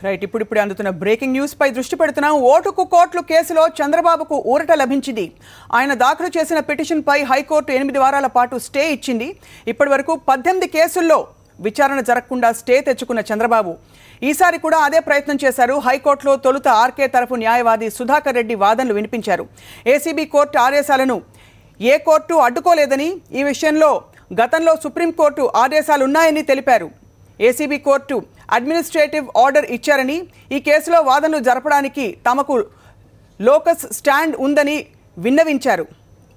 Right ఇప్పుడు అందుతున్న breaking news పై దృష్టి పెడుతున్నాం. ఓటుకు కోట్లు కేసులో చంద్రబాబుకు ఊరట లభించింది. ఆయన దాఖలు చేసిన పిటిషన్ పై హైకోర్టు 8 వారాల పాటు స్టే ఇచ్చింది. ఇప్పటివరకు 18 కేసుల్లో విచారణ జరగకుండా స్టే తెచ్చుకున్న చంద్రబాబు ఈసారి కూడా అదే ప్రయత్నం చేశారు. హైకోర్టులో తొలుత ఆర్కే తరఫు న్యాయవాది సుధాకర్ రెడ్డి వాదనలు వినిపించారు. ఏసీబీ కోర్టు ఆదేశాలను ఏ కోర్టు అడ్డుకోలేదని, ఈ విషయంలో గతంలో సుప్రీంకోర్టు ఆదేశాలున్నాయని తెలిపారు. ఏసీబీ కోర్టు అడ్మినిస్ట్రేటివ్ ఆర్డర్ ఇచ్చారని, ఈ కేసులో వాదనలు జరపడానికి తమకు లోకస్ స్టాండ్ ఉందని విన్నవించారు.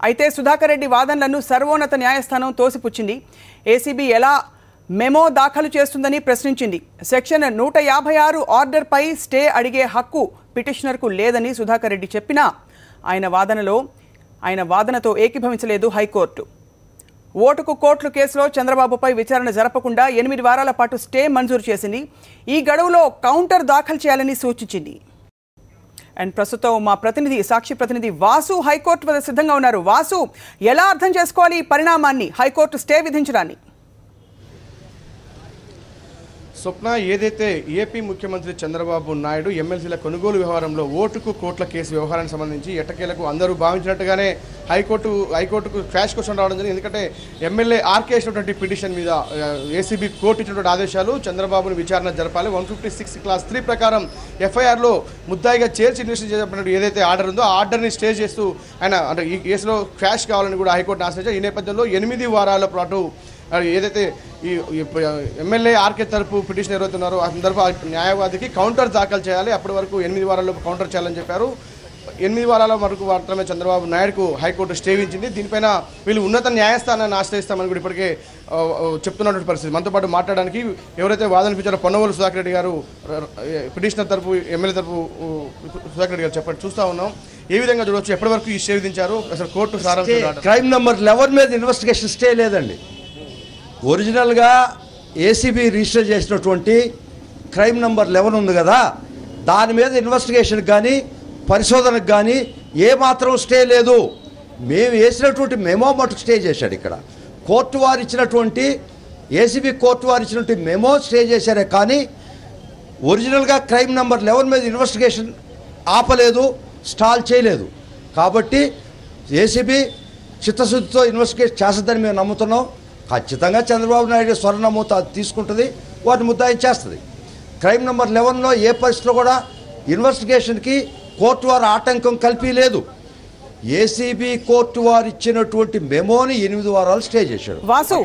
అయితే సుధాకర్ రెడ్డి వాదనలను సర్వోన్నత న్యాయస్థానం తోసిపుచ్చింది. ఏసీబీ ఎలా మెమో దాఖలు చేస్తుందని ప్రశ్నించింది. సెక్షన్ 156 ఆర్డర్పై స్టే అడిగే హక్కు పిటిషనర్కు లేదని సుధాకర్ రెడ్డి చెప్పినా ఆయన వాదనతో ఏకీభవించలేదు హైకోర్టు. ఓటుకు కోట్లు కేసులో చంద్రబాబుపై విచారణ జరపకుండా 8 వారాల పాటు స్టే మంజూరు చేసింది. ఈ గడువులో కౌంటర్ దాఖలు చేయాలని సూచించింది. అండ్ ప్రస్తుతం మా సాక్షి ప్రతినిధి వాసు హైకోర్టు వద్ద సిద్ధంగా ఉన్నారు. వాసు, ఎలా అర్థం చేసుకోవాలి ఈ పరిణామాన్ని, హైకోర్టు స్టే విధించడాన్ని? స్వప్న, ఏదైతే ఏపీ ముఖ్యమంత్రి చంద్రబాబు నాయుడు ఎమ్మెల్సీల కొనుగోలు వ్యవహారంలో ఓటుకు కోట్ల కేసు వ్యవహారానికి సంబంధించి ఎట్టకేలకు అందరూ భావించినట్టుగానే హైకోర్టుకు క్రాష్ క్వశ్చన్ రావడం జరిగింది. ఎందుకంటే ఎమ్మెల్యే ఆర్కే ఇచ్చినటువంటి పిటిషన్ మీద ఏసీబీ కోర్టు ఇచ్చినటువంటి ఆదేశాలు చంద్రబాబును విచారణ జరపాలి, 156 క్లాస్ 3 ప్రకారం ఎఫ్ఐఆర్లో ముద్దాయిగా చేర్చి ఇన్వెస్టిగేషన్ చేసినటువంటి ఏదైతే ఆర్డర్ ఉందో ఆ ఆర్డర్ని స్టే చేస్తూ ఆయన అంటే ఈ కేసులో క్రాష్ కావాలని కూడా హైకోర్టును ఆశ్రయించారు. ఈ నేపథ్యంలో 8 వారాల పాటు ఏదైతే ఈ ఎమ్మెల్యే ఆర్కే తరపు పిటిషన్ ఎవరైతున్నారో ఆ సందర్భ న్యాయవాదికి కౌంటర్ దాఖలు చేయాలి, అప్పటి వరకు 8 వారాల్లో కౌంటర్ చేయాలని చెప్పారు. 8 వారాల వరకు మాత్రమే చంద్రబాబు నాయుడుకు హైకోర్టు స్టే ఇచ్చింది. దీనిపైన వీళ్ళు ఉన్నత న్యాయస్థానాన్ని ఆశ్రయిస్తామని కూడా ఇప్పటికే చెప్తున్నటువంటి పరిస్థితి. మనతో పాటు మాట్లాడడానికి ఎవరైతే వాదన వినిపించారో పొన్నవోలు సుధాకర్ రెడ్డి గారు, పిటిషనర్ తరపు ఎమ్మెల్యే తరపు సుధాకర్ రెడ్డి గారు చెప్పండి. చూస్తూ ఉన్నాం, ఏ విధంగా చూడవచ్చు, ఎప్పటి వరకు ఈ స్టే విధించారు, అసలు కోర్టు సారాంశం? క్రైమ్ నెంబర్ 11 మీద ఇన్వెస్టిగేషన్ స్టే లేదండి. ఒరిజినల్గా ఏసీబీ రిజిస్టర్ చేసినటువంటి క్రైమ్ నెంబర్ 11 ఉంది కదా, దాని మీద ఇన్వెస్టిగేషన్కి కానీ పరిశోధనకు కానీ ఏమాత్రం స్టే లేదు. మేము వేసినటువంటి మెమో మటుకు స్టే చేశాడు. ఇక్కడ కోర్టు వారు ఇచ్చినటువంటి ఏసీబీ కోర్టు వారు ఇచ్చినటువంటి మెమో స్టే చేశారే కానీ ఒరిజినల్గా క్రైమ్ నెంబర్ 11 మీద ఇన్వెస్టిగేషన్ ఆపలేదు, స్టాల్ చేయలేదు. కాబట్టి ఏసీబీ చిత్తశుద్ధితో ఇన్వెస్టిగేట్ చేస్తుందని మేము నమ్ముతున్నాం. ఖచ్చితంగా చంద్రబాబు నాయుడు స్వర్ణమూత తీసుకుంటుంది, వాటిని ముద్దాయించేస్తుంది. క్రైమ్ నెంబర్ 11లో ఏ పరిస్థితిలో కూడా ఇన్వెస్టిగేషన్కి కోర్టు వారు ఆటంకం కల్పించలేదు. ఏసీబీ కోర్టు వారు ఇచ్చినటువంటి మెమోని 8 వారాలు స్టే చేశాడు. వాసు